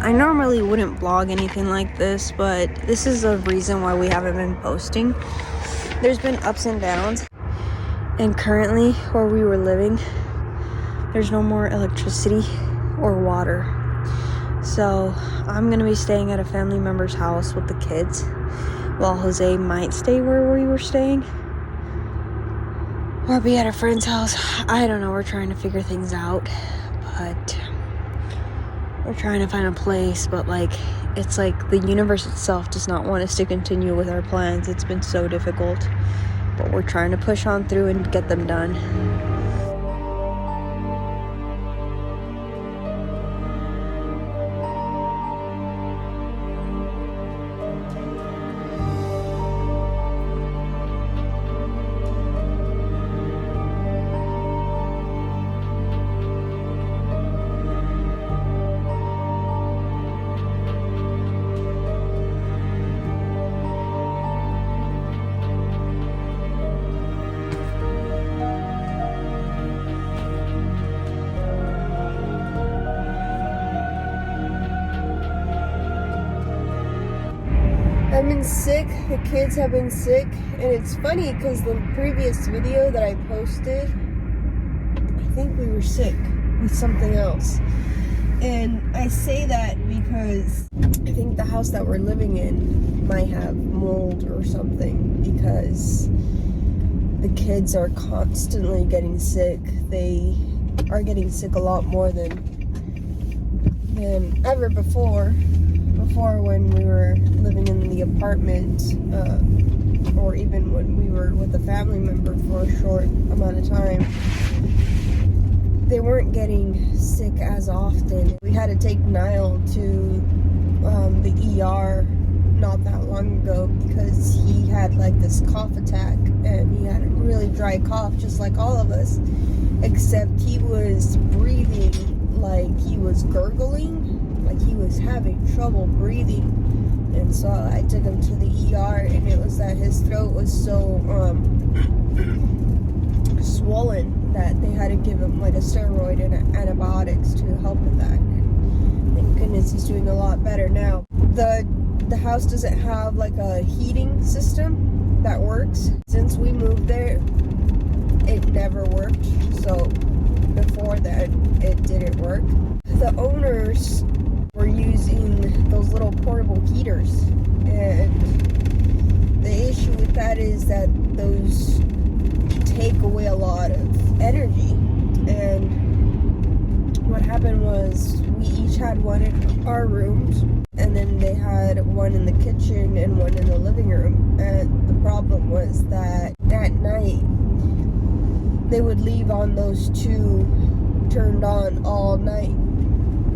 I normally wouldn't blog anything like this, but this is a reason why we haven't been posting. There's been ups and downs, and currently where we were living, there's no more electricity or water. So I'm gonna be staying at a family member's house with the kids, while Jose might stay where we were staying, or be at a friend's house. I don't know, we're trying to figure things out, but we're trying to find a place. But it's like the universe itself does not want us to continue with our plans. It's been so difficult, but we're trying to push on through and get them done. I've been sick, the kids have been sick, and it's funny because the previous video that I posted, I think we were sick with something else. And I say that because I think the house that we're living in might have mold or something, because the kids are constantly getting sick. They are getting sick a lot more than ever before. When we were living in the apartment, or even when we were with a family member for a short amount of time, they weren't getting sick as often. We had to take Niall to the ER not that long ago because he had this cough attack, and he had a really dry cough just like all of us, except he was breathing like he was gurgling. He was having trouble breathing, and so I took him to the ER, and it was that his throat was so swollen that they had to give him a steroid and antibiotics to help with that. And thank goodness he's doing a lot better now. The house doesn't have a heating system that works. Since we moved there, it never worked. So before that, it didn't work. The owners were using those little portable heaters, and the issue with that is that those take away a lot of energy. And what happened was we each had one in our rooms, and then they had one in the kitchen and one in the living room. And the problem was that at night they would leave on those two turned on all night.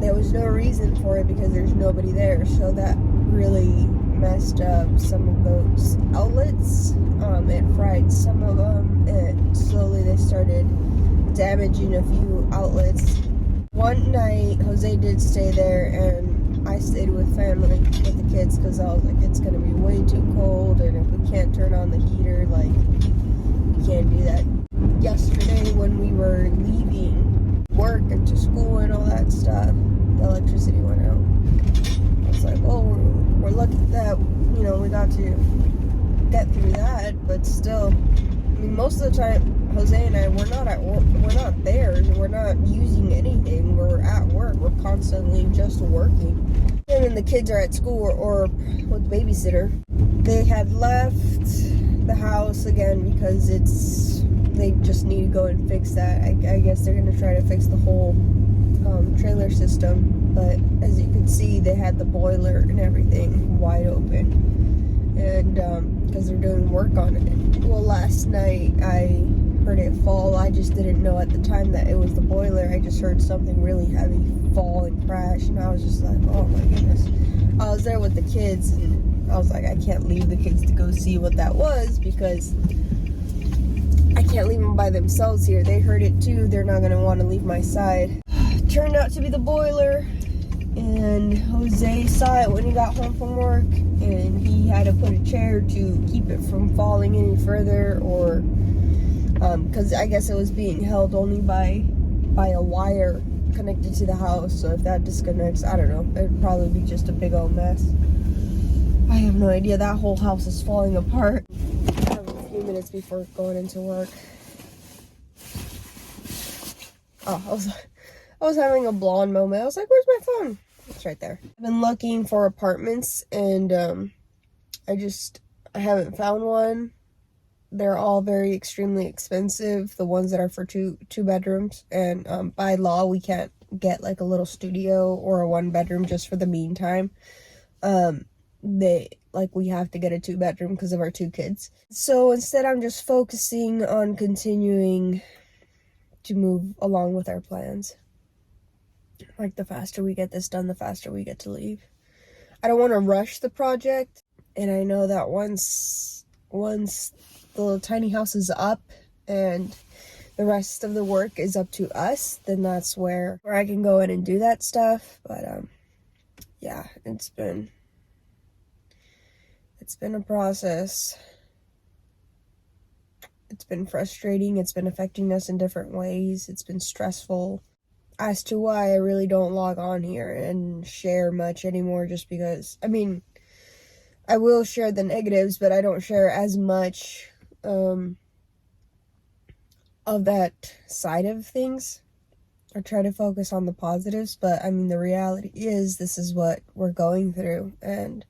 There was no reason for it because there's nobody there, so that really messed up some of those outlets. It fried some of them, and slowly they started damaging a few outlets. One night, Jose did stay there, and I stayed with family, with the kids, because I was like, it's going to be way too cold, and if we can't turn on the heater, we can't do that. Yesterday, when we were leaving work and to school and all that stuff, the electricity went out. I was like, oh, we're lucky that, we got to get through that, but still, most of the time, Jose and I, we're not at work, we're not there, we're not using anything, we're at work, we're constantly just working. And when the kids are at school or with the babysitter, they had left the house again because they just need to go and fix that. I guess they're going to try to fix the whole trailer system, but as you can see, they had the boiler and everything wide open, and because they're doing work on it. Well, last night I heard it fall. I just didn't know at the time that it was the boiler. I just heard something really heavy fall and crash, and I was just like, oh my goodness. I was there with the kids, and I was like, I can't leave the kids to go see what that was, because I can't leave them by themselves here. They heard it too. They're not going to want to leave my side. Turned out to be the boiler, and Jose saw it when he got home from work, and he had to put a chair to keep it from falling any further, or because I guess it was being held only by a wire connected to the house, so if that disconnects, I don't know, it'd probably be just a big old mess. I have no idea. That whole house is falling apart. I have a few minutes before going into work. Oh, I was having a blonde moment. I was like, where's my phone? It's right there. I've been looking for apartments, and I haven't found one. They're all very extremely expensive, the ones that are for two bedrooms, and by law we can't get like a little studio or a 1-bedroom just for the meantime. We have to get a 2-bedroom because of our 2 kids. So instead I'm just focusing on continuing to move along with our plans. Like, the faster we get this done, the faster we get to leave. I don't want to rush the project, and I know that once the little tiny house is up and the rest of the work is up to us, then that's where I can go in and do that stuff. But yeah, it's been a process. It's been frustrating. It's been affecting us in different ways. It's been stressful. As to why I really don't log on here and share much anymore, just because, I mean, I will share the negatives, but I don't share as much of that side of things. I try to focus on the positives, but I mean, the reality is this is what we're going through, and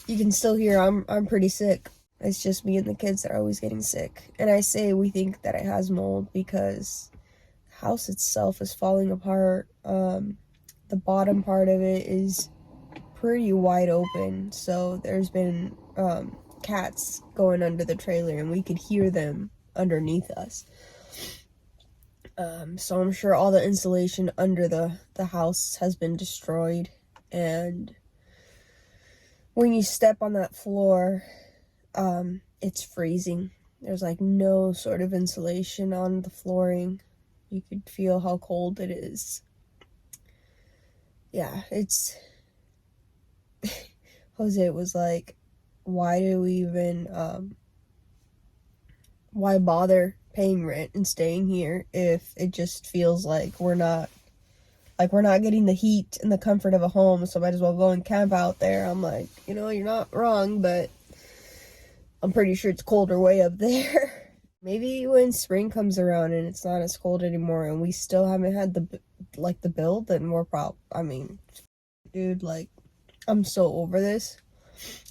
you can still hear I'm pretty sick. It's just me and the kids that are always getting sick. And I say we think that it has mold because the house itself is falling apart. The bottom part of it is pretty wide open, so there's been cats going under the trailer, and we could hear them underneath us. So I'm sure all the insulation under the house has been destroyed, and when you step on that floor, it's freezing. There's like no sort of insulation on the flooring. You could feel how cold it is. Yeah, it's Jose was like, why do we even why bother paying rent and staying here if it just feels like we're not getting the heat and the comfort of a home, so might as well go and camp out there. I'm like, you're not wrong, but I'm pretty sure it's colder way up there. Maybe when spring comes around and it's not as cold anymore and we still haven't had the build, then I mean, dude, like, I'm so over this.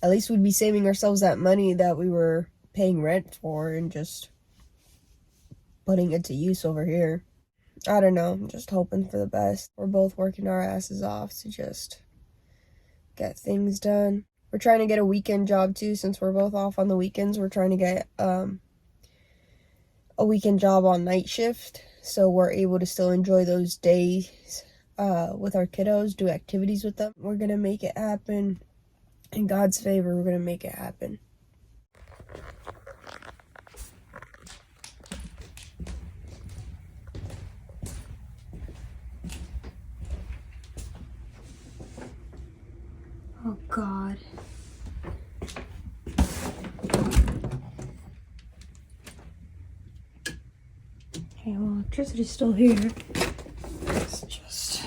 At least we'd be saving ourselves that money that we were paying rent for and just putting it to use over here. I don't know. I'm just hoping for the best. We're both working our asses off to just get things done. We're trying to get a weekend job too, since we're both off on the weekends. We're trying to get a weekend job on night shift, so we're able to still enjoy those days with our kiddos, do activities with them. We're gonna make it happen. In God's favor, we're gonna make it happen. Oh God. Okay, well, electricity's still here. It's just...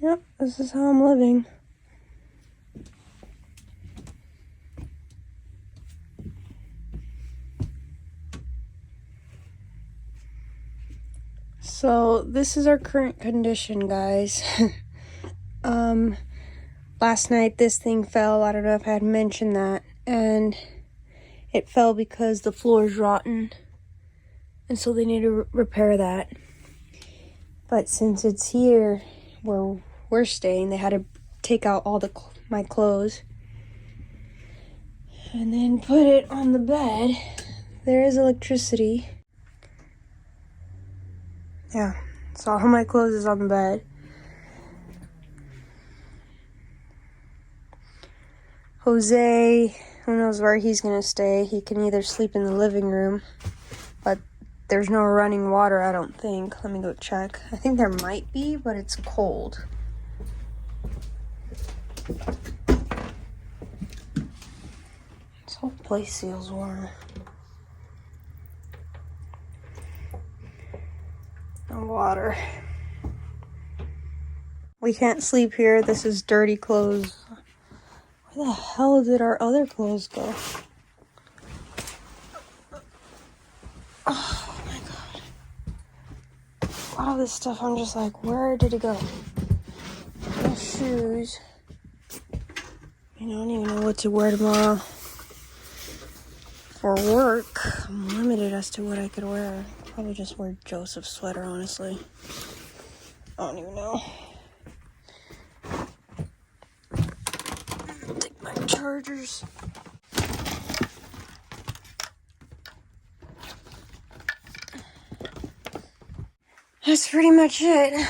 Yep, this is how I'm living. So this is our current condition, guys. Last night this thing fell. I don't know if I had mentioned that, and it fell because the floor is rotten, and so they need to repair that. But since it's here where we're staying, they had to take out all my clothes and then put it on the bed. There is electricity. Yeah, so all my clothes is on the bed. Jose, who knows where he's gonna stay. He can either sleep in the living room, but there's no running water, I don't think. Let me go check. I think there might be, but it's cold. whole place feels warm. And water. We can't sleep here. This is dirty clothes. Where the hell did our other clothes go? Oh my god. A lot of this stuff, I'm just like, where did it go? My shoes. I don't even know what to wear tomorrow. For work, I'm limited as to what I could wear. Probably just wear Joseph's sweater, honestly. I don't even know. Take my chargers. That's pretty much it.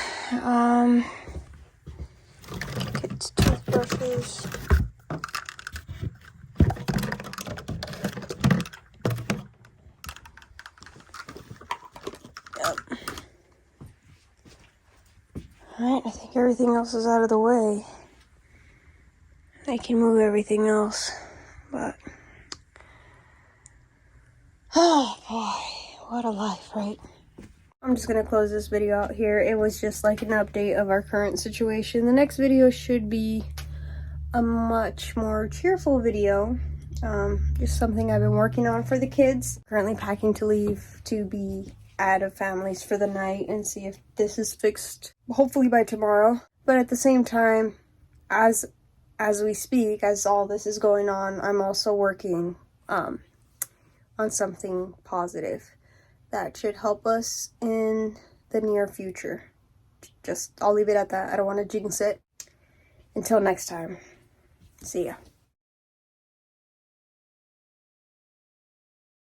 Kids' toothbrushes. Yep. Alright, I think everything else is out of the way. I can move everything else, but... Oh boy, what a life, right? I'm just gonna close this video out here. It was just like an update of our current situation. The next video should be a much more cheerful video. Just something I've been working on for the kids. Currently packing to leave to be out of families for the night and see if this is fixed, hopefully by tomorrow. But at the same time, as we speak, as all this is going on, I'm also working on something positive that should help us in the near future. I'll leave it at that. I don't want to jinx it. Until next time, see ya.